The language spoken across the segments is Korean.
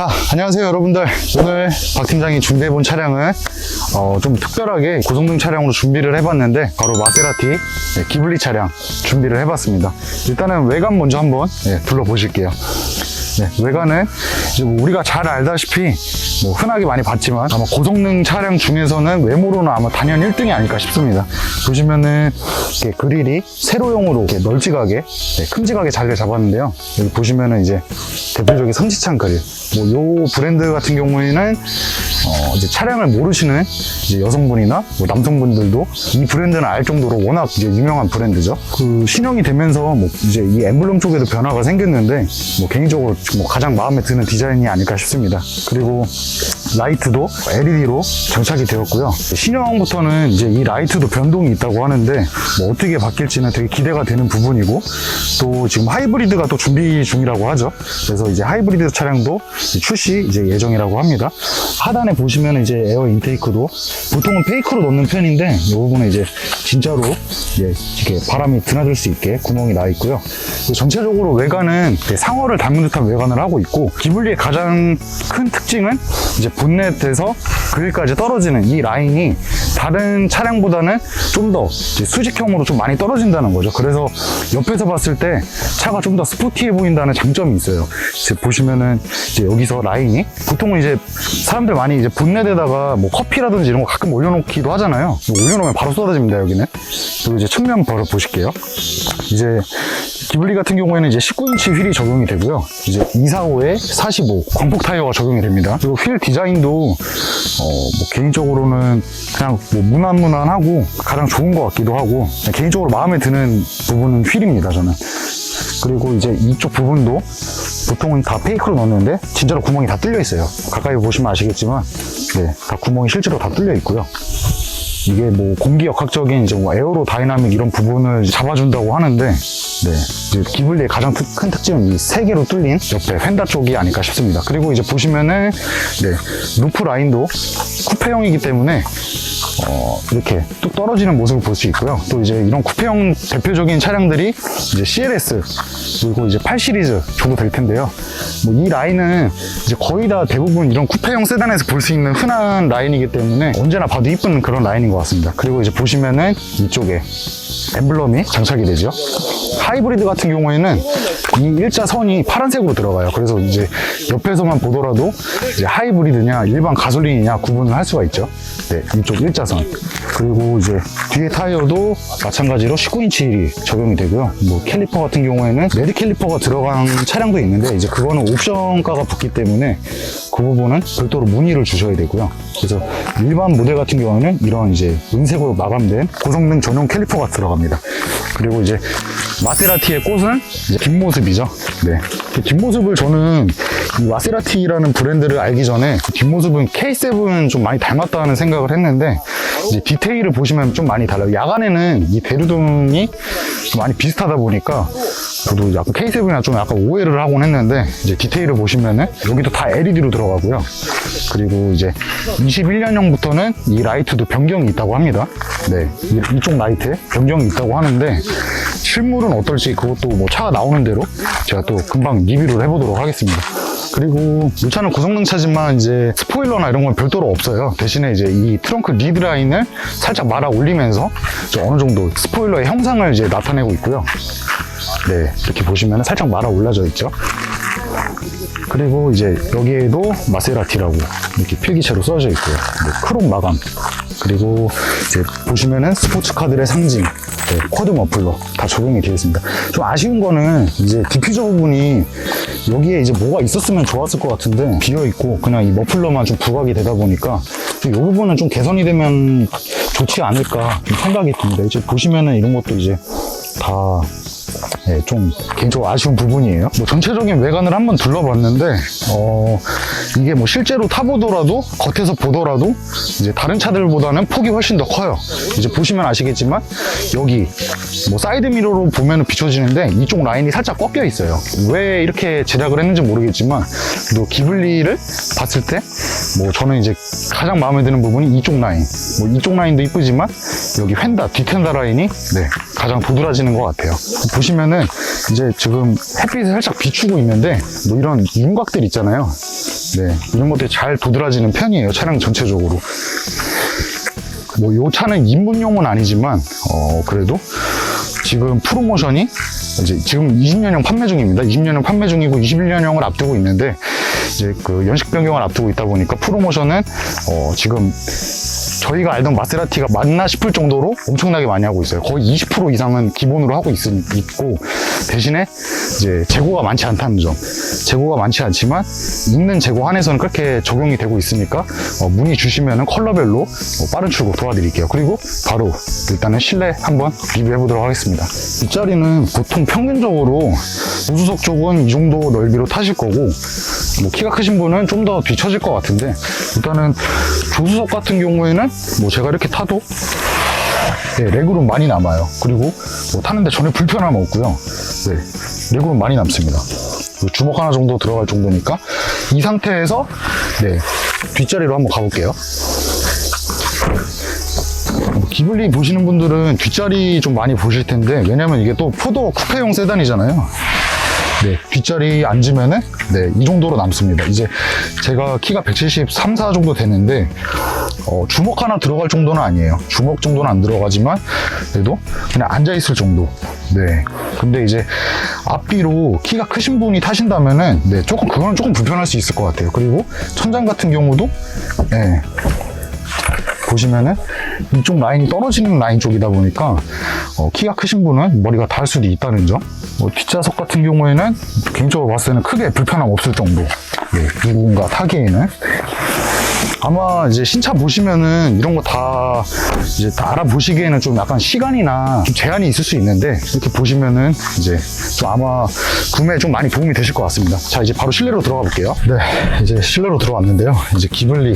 자, 안녕하세요 여러분들. 오늘 박 팀장이 준비해본 차량은 좀 특별하게 고성능 차량으로 준비를 해봤는데 바로 마세라티 기블리 차량 준비를 해봤습니다. 일단은 외관 먼저 한번 둘러보실게요. 외관은 이제 우리가 잘 알다시피 흔하게 많이 봤지만 아마 고성능 차량 중에서는 외모로는 아마 단연 1등이 아닐까 싶습니다. 보시면은 이렇게 그릴이 세로형으로 이렇게 널찍하게 큼직하게 잘 잡았는데요. 여기 보시면은 이제 대표적인 성지창 그릴. 요 브랜드 같은 경우에는 이제 차량을 모르시는 이제 여성분이나 남성분들도 이 브랜드는 알 정도로 워낙 이제 유명한 브랜드죠. 그 신형이 되면서 이제 이 엠블럼 쪽에도 변화가 생겼는데 개인적으로 가장 마음에 드는 디자인이 아닐까 싶습니다. 그리고 라이트도 LED로 장착이 되었고요. 신형부터는 이제 이 라이트도 변동이 있다고 하는데 어떻게 바뀔지는 되게 기대가 되는 부분이고, 또 지금 하이브리드가 또 준비 중이라고 하죠. 그래서 이제 하이브리드 차량도 출시 이제 예정이라고 합니다. 하단에 보시면 이제 에어 인테이크도 보통은 페이크로 넣는 편인데 이 부분에 이제 진짜로 이렇게 바람이 드나들 수 있게 구멍이 나 있고요. 전체적으로 외관은 상어를 닮은 듯한 외관을 하고 있고, 기블리의 가장 큰 특징은 이제 본넷에서 그릴까지 떨어지는 이 라인이 다른 차량보다는 좀 더 수직형으로 좀 많이 떨어진다는 거죠. 그래서 옆에서 봤을 때 차가 좀 더 스포티해 보인다는 장점이 있어요. 이제 보시면은 이제 여기서 라인이 보통은 이제 사람들 많이 이제 본넷에다가 커피라든지 이런 거 가끔 올려놓기도 하잖아요. 올려놓으면 바로 쏟아집니다, 여기는. 그리고 이제 측면 바로 보실게요. 이제 기블리 같은 경우에는 이제 19인치 휠이 적용이 되고요. 이제 245에 45 광폭 타이어가 적용이 됩니다. 그리고 휠 디자인도 개인적으로는 그냥 무난무난하고 가장 좋은 것 같기도 하고, 개인적으로 마음에 드는 부분은 휠입니다, 저는. 그리고 이제 이쪽 부분도 보통은 다 페이크로 넣었는데 진짜로 구멍이 다 뚫려 있어요. 가까이 보시면 아시겠지만 다 구멍이 실제로 다 뚫려 있고요. 이게 공기역학적인 이제 에어로 다이나믹 이런 부분을 잡아준다고 하는데, 이제 기블리의 가장 큰 특징은 이 3개로 뚫린 옆에 휀다 쪽이 아닐까 싶습니다. 그리고 이제 보시면은 루프 라인도 쿠페형이기 때문에 이렇게 뚝 떨어지는 모습을 볼 수 있고요. 또 이제 이런 쿠페형 대표적인 차량들이 이제 CLS 그리고 이제 8 시리즈 정도 될 텐데요. 이 라인은 이제 거의 다 대부분 이런 쿠페형 세단에서 볼 수 있는 흔한 라인이기 때문에 언제나 봐도 이쁜 그런 라인인 것 같습니다. 그리고 이제 보시면은 이쪽에 엠블럼이 장착이 되죠. 하이브리드 같은 경우에는 이 일자선이 파란색으로 들어가요. 그래서 이제 옆에서만 보더라도 이제 하이브리드냐 일반 가솔린이냐 구분을 할 수가 있죠. 이쪽 일자선. 그리고 이제 뒤에 타이어도 마찬가지로 19인치 휠이 적용이 되고요. 캘리퍼 같은 경우에는 레드 캘리퍼가 들어간 차량도 있는데 이제 그거는 옵션가가 붙기 때문에 그 부분은 별도로 문의를 주셔야 되고요. 그래서 일반 모델 같은 경우는 이런 이제 은색으로 마감된 고성능 전용 캘리퍼가 들어갑니다. 그리고 이제 마세라티의 꽃은 이제 뒷모습이죠. 그 뒷모습을 저는 이 마세라티라는 브랜드를 알기 전에 뒷모습은 K7 좀 많이 닮았다는 생각을 했는데, 이제 디테일을 보시면 좀 많이 달라요. 야간에는 이 대류등이 좀 많이 비슷하다 보니까 저도 약간 K7이나 좀 약간 오해를 하곤 했는데, 이제 디테일을 보시면은 여기도 다 LED로 들어가고요. 그리고 이제 21년형부터는 이 라이트도 변경이 있다고 합니다. 이쪽 라이트에 변경이 있다고 하는데 실물은 어떨지 그것도 차가 나오는 대로 제가 또 금방 리뷰를 해보도록 하겠습니다. 그리고 이 차는 고성능 차지만 이제 스포일러나 이런 건 별도로 없어요. 대신에 이제 이 트렁크 리드 라인을 살짝 말아 올리면서 어느 정도 스포일러의 형상을 이제 나타내고 있고요. 이렇게 보시면 살짝 말아 올라져 있죠. 그리고 이제 여기에도 마세라티라고 이렇게 필기체로 써져 있고요. 크롬 마감. 그리고 이제 보시면은 스포츠카들의 상징, 쿼드 머플러 다 적용이 되어 있습니다. 좀 아쉬운 거는 이제 디퓨저 부분이 여기에 이제 뭐가 있었으면 좋았을 것 같은데 비어 있고 그냥 이 머플러만 좀 부각이 되다 보니까 이 부분은 좀 개선이 되면 좋지 않을까 생각이 듭니다. 이제 보시면은 이런 것도 이제 다 좀 개인적으로 아쉬운 부분이에요. 전체적인 외관을 한번 둘러봤는데 이게 실제로 타보더라도 겉에서 보더라도 이제 다른 차들보다는 폭이 훨씬 더 커요. 이제 보시면 아시겠지만 여기 사이드 미러로 보면 비춰지는데 이쪽 라인이 살짝 꺾여 있어요. 왜 이렇게 제작을 했는지 모르겠지만 또 기블리를 봤을 때 저는 이제 가장 마음에 드는 부분이 이쪽 라인. 이쪽 라인도 이쁘지만 여기 뒷텐다 라인이 가장 도드라지는 것 같아요. 보시면은 이제 지금 햇빛을 살짝 비추고 있는데 이런 윤곽들 있잖아요. 네, 이런 것들이 잘 도드라지는 편이에요. 차량 전체적으로. 뭐, 요 차는 입문용은 아니지만, 그래도 지금 프로모션이 이제 지금 20년형 판매 중입니다. 20년형 판매 중이고 21년형을 앞두고 있는데, 이제 그 연식 변경을 앞두고 있다 보니까 프로모션은, 지금 저희가 알던 마세라티가 맞나 싶을 정도로 엄청나게 많이 하고 있어요. 거의 20% 이상은 기본으로 하고 있고, 대신에 이제 재고가 많지 않다는 점. 재고가 많지 않지만 있는 재고 한에서는 그렇게 적용이 되고 있으니까 문의 주시면은 컬러별로 빠른 출고 도와드릴게요. 그리고 바로 일단은 실내 한번 리뷰해 보도록 하겠습니다. 뒷자리는 보통 평균적으로 우수석 쪽은 이 정도 넓이로 타실 거고, 뭐 키가 크신 분은 좀 더 뒤처질 것 같은데, 일단은 조수석 같은 경우에는 뭐 제가 이렇게 타도 네, 레그룸 많이 남아요. 그리고 뭐 타는데 전혀 불편함 없고요. 네, 레그룸 많이 남습니다. 주먹 하나 정도 들어갈 정도니까 이 상태에서 네, 뒷자리로 한번 가볼게요. 기블리 보시는 분들은 뒷자리 좀 많이 보실 텐데, 왜냐면 이게 또 포도 쿠페용 세단이잖아요. 네, 뒷자리 앉으면은 네, 이 정도로 남습니다. 이제 제가 키가 173, 4 정도 되는데 주먹 하나 들어갈 정도는 아니에요. 주먹 정도는 안 들어가지만 그래도 그냥 앉아 있을 정도. 네. 근데 이제 앞뒤로 키가 크신 분이 타신다면은 네, 그거는 조금 불편할 수 있을 것 같아요. 그리고 천장 같은 경우도 네, 보시면은 이쪽 라인이 떨어지는 라인 쪽이다 보니까 키가 크신 분은 머리가 닿을 수도 있다는 점. 뒷좌석 같은 경우에는 개인적으로 봤을 때는 크게 불편함 없을 정도. 네, 누군가 타기에는. 아마 이제 신차 보시면은 이런 거 다 이제 다 알아보시기에는 좀 약간 시간이나 좀 제한이 있을 수 있는데, 이렇게 보시면은 이제 좀 아마 구매에 좀 많이 도움이 되실 것 같습니다. 자, 이제 바로 실내로 들어가 볼게요. 네, 이제 실내로 들어왔는데요. 이제 기블리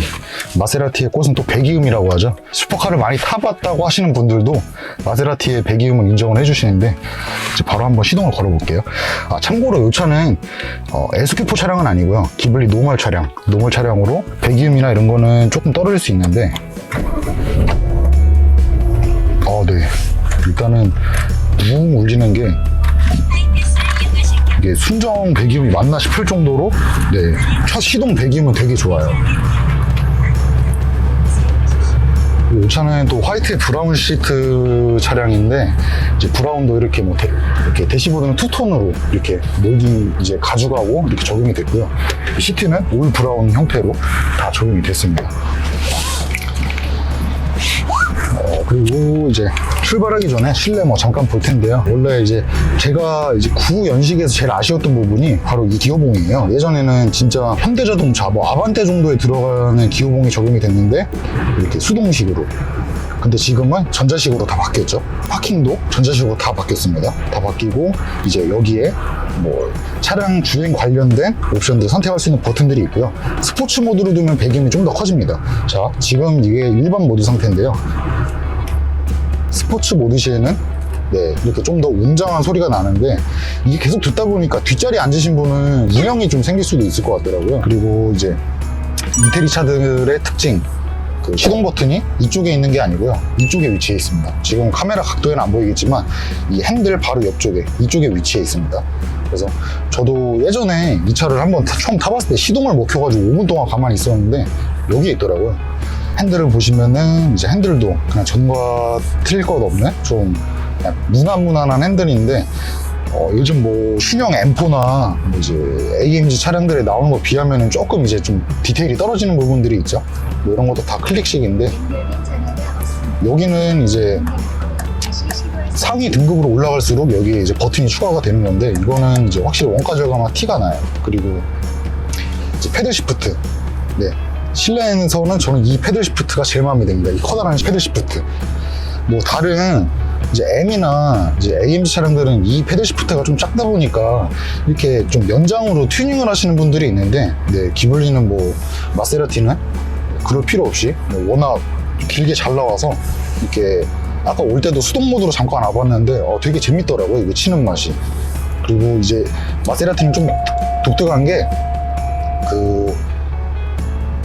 마세라티의 꽃은 또 배기음이라고 하죠. 슈퍼카를 많이 타봤다고 하시는 분들도 마세라티의 배기음을 인정을 해주시는데, 이제 바로 한번 시동을 걸어볼게요. 아, 참고로 이 차는 SQ4 차량은 아니고요. 기블리 노멀 차량으로 배기음이나 이런 거는 조금 떨어질 수 있는데, 네, 일단은 웅 울리는 게 이게 순정 배기음이 맞나 싶을 정도로 네, 첫 시동 배기음은 되게 좋아요. 이 차는 또 화이트 브라운 시트 차량인데, 이제 브라운도 이렇게 뭐 이렇게 대시보드는 투톤으로 이렇게 목이 이제 가죽하고 이렇게 적용이 됐고요. 시트는 올 브라운 형태로 다 적용이 됐습니다. 그리고 이제 출발하기 전에 실내 뭐 잠깐 볼 텐데요. 원래 이제 제가 이제 구연식에서 제일 아쉬웠던 부분이 바로 이 기어봉이에요. 예전에는 진짜 현대자동차 뭐 아반떼 정도에 들어가는 기어봉이 적용이 됐는데, 이렇게 수동식으로. 근데 지금은 전자식으로 다 바뀌었죠. 파킹도 전자식으로 다 바뀌었습니다. 다 바뀌고 이제 여기에 뭐 차량 주행 관련된 옵션들 선택할 수 있는 버튼들이 있고요. 스포츠 모드로 두면 배기음이 좀 더 커집니다. 자, 지금 이게 일반 모드 상태인데요. 스포츠 모드 시에는 네, 이렇게 좀 더 웅장한 소리가 나는데, 이게 계속 듣다 보니까 뒷자리에 앉으신 분은 이형이 좀 생길 수도 있을 것 같더라고요. 그리고 이제 이태리 차들의 특징, 그 시동 버튼이 이쪽에 있는 게 아니고요, 이쪽에 위치해 있습니다. 지금 카메라 각도에는 안 보이겠지만 이 핸들 바로 옆쪽에 이쪽에 위치해 있습니다. 그래서 저도 예전에 이 차를 한번 처음 타봤을 때 시동을 못 켜가지고 5분 동안 가만히 있었는데 여기에 있더라고요. 핸들을 보시면은 이제 핸들도 그냥 전과 틀릴 것 없는 좀 그냥 무난무난한 핸들인데, 요즘 뭐 신형 M4나 뭐 이제 AMG 차량들에 나오는 거 비하면은 조금 이제 좀 디테일이 떨어지는 부분들이 있죠. 뭐 이런 것도 다 클릭식인데, 여기는 이제 상위 등급으로 올라갈수록 여기에 이제 버튼이 추가가 되는 건데, 이거는 이제 확실히 원가 절감한 티가 나요. 그리고 이제 패들 시프트. 네. 실내에서는 저는 이 패들 시프트가 제일 마음에 듭니다. 이 커다란 패들 시프트. 뭐 다른 이제 M이나 이제 AMG 차량들은 이 패들 시프트가 좀 작다 보니까 이렇게 좀 연장으로 튜닝을 하시는 분들이 있는데, 네, 기블리는 뭐 마세라티는 그럴 필요 없이 뭐 워낙 길게 잘 나와서 이렇게 아까 올 때도 수동 모드로 잠깐 와봤는데 되게 재밌더라고요, 이거 치는 맛이. 그리고 이제 마세라티는 좀 독특한 게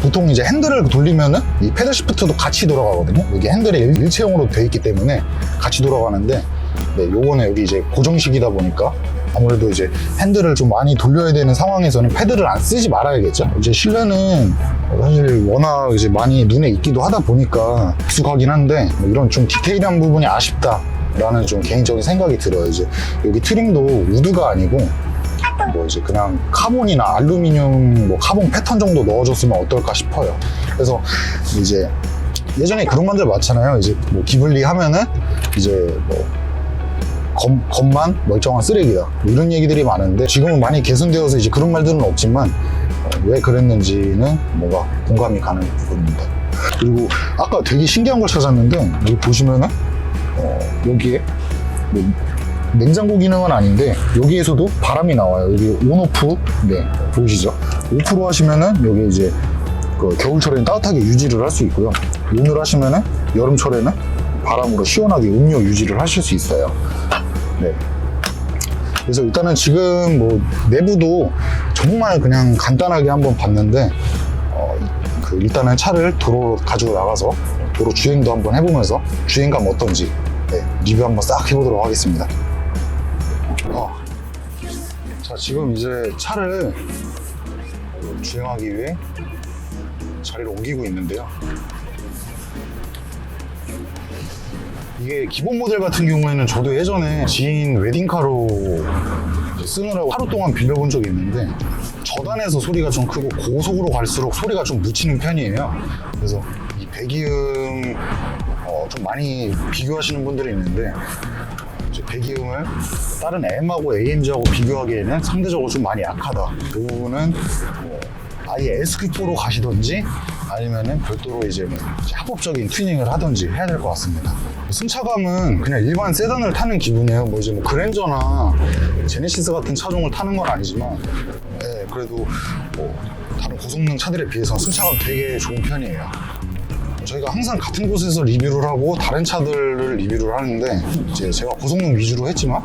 보통 이제 핸들을 돌리면은 이 패들 시프트도 같이 돌아가거든요. 여기 핸들이 일체형으로 되어 있기 때문에 같이 돌아가는데, 네, 요거는 여기 이제 고정식이다 보니까 아무래도 이제 핸들을 좀 많이 돌려야 되는 상황에서는 패드를 안 쓰지 말아야겠죠. 이제 실내는 사실 워낙 이제 많이 눈에 익기도 하다 보니까 익숙하긴 한데 뭐 이런 좀 디테일한 부분이 아쉽다라는 좀 개인적인 생각이 들어요. 이제 여기 트림도 우드가 아니고 뭐 이제 그냥 카본이나 알루미늄 뭐 카본 패턴 정도 넣어줬으면 어떨까 싶어요. 그래서 이제 예전에 그런 말들 많잖아요. 이제 뭐 기블리 하면은 이제 뭐 겉만 멀쩡한 쓰레기다 뭐 이런 얘기들이 많은데 지금은 많이 개선되어서 이제 그런 말들은 없지만 왜 그랬는지는 뭔가 공감이 가는 부분입니다. 그리고 아까 되게 신기한 걸 찾았는데 여기 보시면은 여기에 뭐 냉장고 기능은 아닌데 여기에서도 바람이 나와요. 여기 온오프 네 보이시죠? 오프로 하시면은 여기 이제 그 겨울철에는 따뜻하게 유지를 할 수 있고요. 온을 하시면은 여름철에는 바람으로 시원하게 음료 유지를 하실 수 있어요. 네. 그래서 일단은 지금 뭐 내부도 정말 그냥 간단하게 한번 봤는데 그 일단은 차를 도로 가지고 나가서 도로 주행도 한번 해보면서 주행감 어떤지 네, 리뷰 한번 싹 해보도록 하겠습니다. 자, 지금 이제 차를 주행하기 위해 자리를 옮기고 있는데요. 이게 기본 모델 같은 경우에는 저도 예전에 지인 웨딩카로 쓰느라고 하루 동안 빌려본 적이 있는데 저단에서 소리가 좀 크고 고속으로 갈수록 소리가 좀 묻히는 편이에요. 그래서 이 배기음 좀 많이 비교하시는 분들이 있는데 배기음을 다른 M하고 AMG하고 비교하기에는 상대적으로 좀 많이 약하다. 그 부분은 뭐 아예 SQ4로 가시던지 아니면은 별도로 이제 합법적인 튜닝을 하던지 해야 될 것 같습니다. 승차감은 그냥 일반 세단을 타는 기분이에요. 뭐 이제 뭐 그랜저나 제네시스 같은 차종을 타는 건 아니지만 네, 그래도 뭐 다른 고성능 차들에 비해서 승차감 되게 좋은 편이에요. 저희가 항상 같은 곳에서 리뷰를 하고 다른 차들을 리뷰를 하는데 이제 제가 고성능 위주로 했지만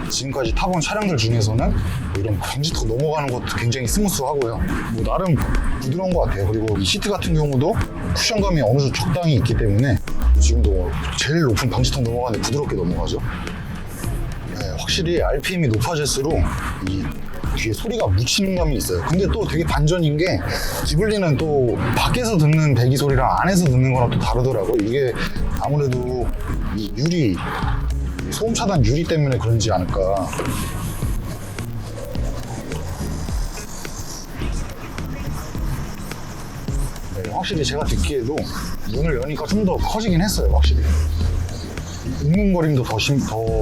지금까지 타본 차량들 중에서는 이런 방지턱 넘어가는 것도 굉장히 스무스하고요. 뭐 나름 부드러운 것 같아요. 그리고 이 시트 같은 경우도 쿠션감이 어느 정도 적당히 있기 때문에 지금도 제일 높은 방지턱 넘어가는데 부드럽게 넘어가죠. 네, 확실히 RPM이 높아질수록 이 뒤에 소리가 묻히는 감이 있어요. 근데 또 되게 반전인 게 기블리는 또 밖에서 듣는 배기 소리랑 안에서 듣는 거랑 또 다르더라고요. 이게 아무래도 이 유리, 소음 차단 유리 때문에 그런지 않을까. 네, 확실히 제가 듣기에도 문을 여니까 좀 더 커지긴 했어요. 확실히 웅웅거림도 더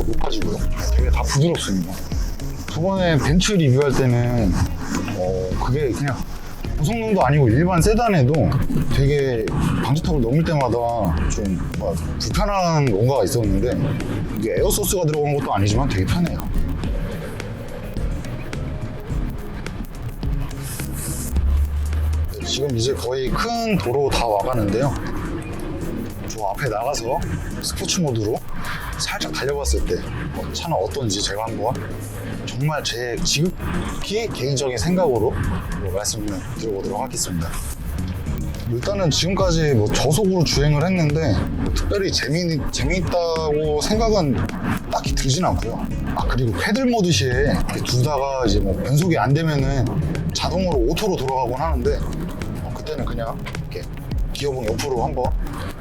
높아지고요. 되게 다 부드럽습니다. 저번에 벤츠 리뷰할 때는 그게 그냥 고성능도 아니고 일반 세단에도 되게 방지턱을 넘을 때마다 좀 불편한 뭔가가 있었는데 이게 에어소스가 들어간 것도 아니지만 되게 편해요. 네, 지금 이제 거의 큰 도로 다 와가는데요. 저 앞에 나가서 스포츠 모드로 살짝 달려봤을 때 차는 어떤지 제가 한번 정말 제 지극히 개인적인 생각으로 말씀을 드려보도록 하겠습니다. 일단은 지금까지 뭐 저속으로 주행을 했는데 특별히 재미있다고 생각은 딱히 들진 않고요. 그리고 패들 모드 시에 두다가 이제 뭐 변속이 안 되면은 자동으로 오토로 돌아가곤 하는데 그때는 그냥 이렇게 기어봉 옆으로 한번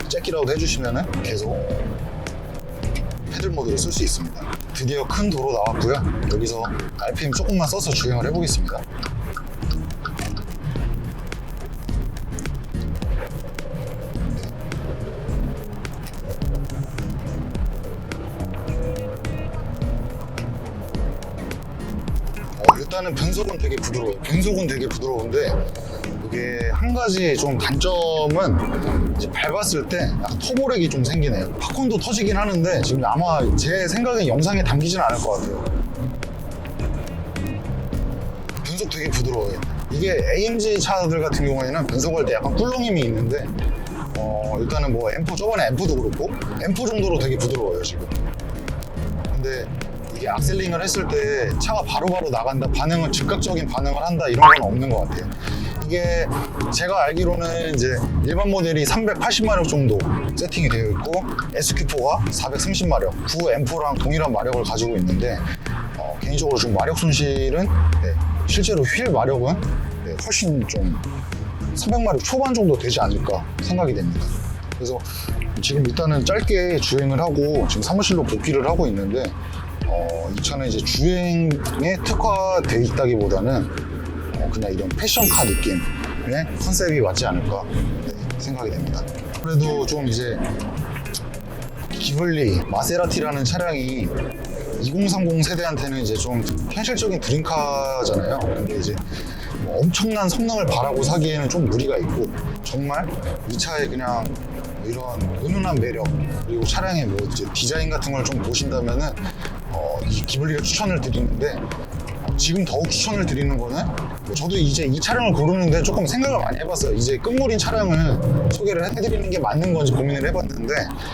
잭기라도 해주시면은 계속 패들 모드를 쓸 수 있습니다. 드디어 큰 도로 나왔고요. 여기서 RPM 조금만 써서 주행을 해보겠습니다. 일단은 변속은 되게 부드러워요. 변속은 되게 부드러운데 이게 한 가지 좀 단점은 이제 밟았을 때 약간 터보렉이 좀 생기네요. 팝콘도 터지긴 하는데 지금 아마 제 생각엔 영상에 담기진 않을 것 같아요. 변속 되게 부드러워요. 이게 AMG 차들 같은 경우에는 변속할 때 약간 꿀렁임이 있는데 일단은 뭐 M4 저번에 M4도 그렇고 M4 정도로 되게 부드러워요 지금. 근데 이게 악셀링을 했을 때 차가 바로바로 나간다, 반응을 즉각적인 반응을 한다 이런 건 없는 것 같아요. 이게 제가 알기로는 이제 일반 모델이 380마력 정도 세팅이 되어 있고 SQ4가 430마력, 구 M4랑 동일한 마력을 가지고 있는데 개인적으로 좀 마력 손실은 실제로 휠 마력은 훨씬 좀 300마력 초반 정도 되지 않을까 생각이 됩니다. 그래서 지금 일단은 짧게 주행을 하고 지금 사무실로 복귀를 하고 있는데 이 차는 이제 주행에 특화되어 있다기보다는 그냥 이런 패션카 느낌의 컨셉이 맞지 않을까 생각이 됩니다. 그래도 좀 이제 기블리 마세라티라는 차량이 2030 세대한테는 이제 좀 현실적인 드림카잖아요. 근데 이제 뭐 엄청난 성능을 바라고 사기에는 좀 무리가 있고, 정말 이 차에 그냥 이런 은은한 매력, 그리고 차량의 뭐 이제 디자인 같은 걸 좀 보신다면은 이 기블리를 추천을 드리는데, 지금 더욱 추천을 드리는 거는 저도 이제 이 차량을 고르는데 조금 생각을 많이 해봤어요. 이제 끝물인 차량을 소개를 해드리는 게 맞는 건지 고민을 해봤는데,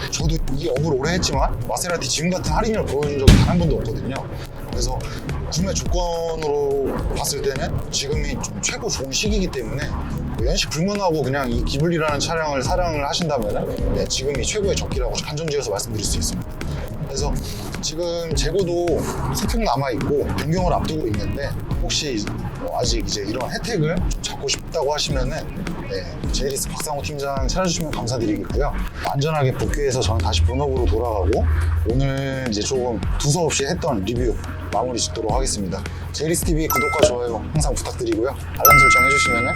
저도 이 업을 오래 했지만 마세라티 지금 같은 할인을 보여준 적이 단 한 번도 없거든요. 그래서 구매 조건으로 봤을 때는 지금이 좀 최고 좋은 시기이기 때문에 연식 불문하고 그냥 이 기블리라는 차량을 사랑을 하신다면 지금이 최고의 적기라고 간정지어서 말씀드릴 수 있습니다. 그래서 지금 재고도 3통 남아있고 변경을 앞두고 있는데, 혹시 아직 이제 이런 혜택을 좀 잡고 싶다고 하시면은 제이리스 박상호 팀장 찾아주시면 감사드리겠고요. 안전하게 복귀해서 저는 다시 본업으로 돌아가고, 오늘 이제 조금 두서없이 했던 리뷰 마무리 짓도록 하겠습니다. 제이리스 TV 구독과 좋아요 항상 부탁드리고요. 알람 설정 해주시면은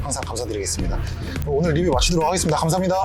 항상 감사드리겠습니다. 오늘 리뷰 마치도록 하겠습니다. 감사합니다.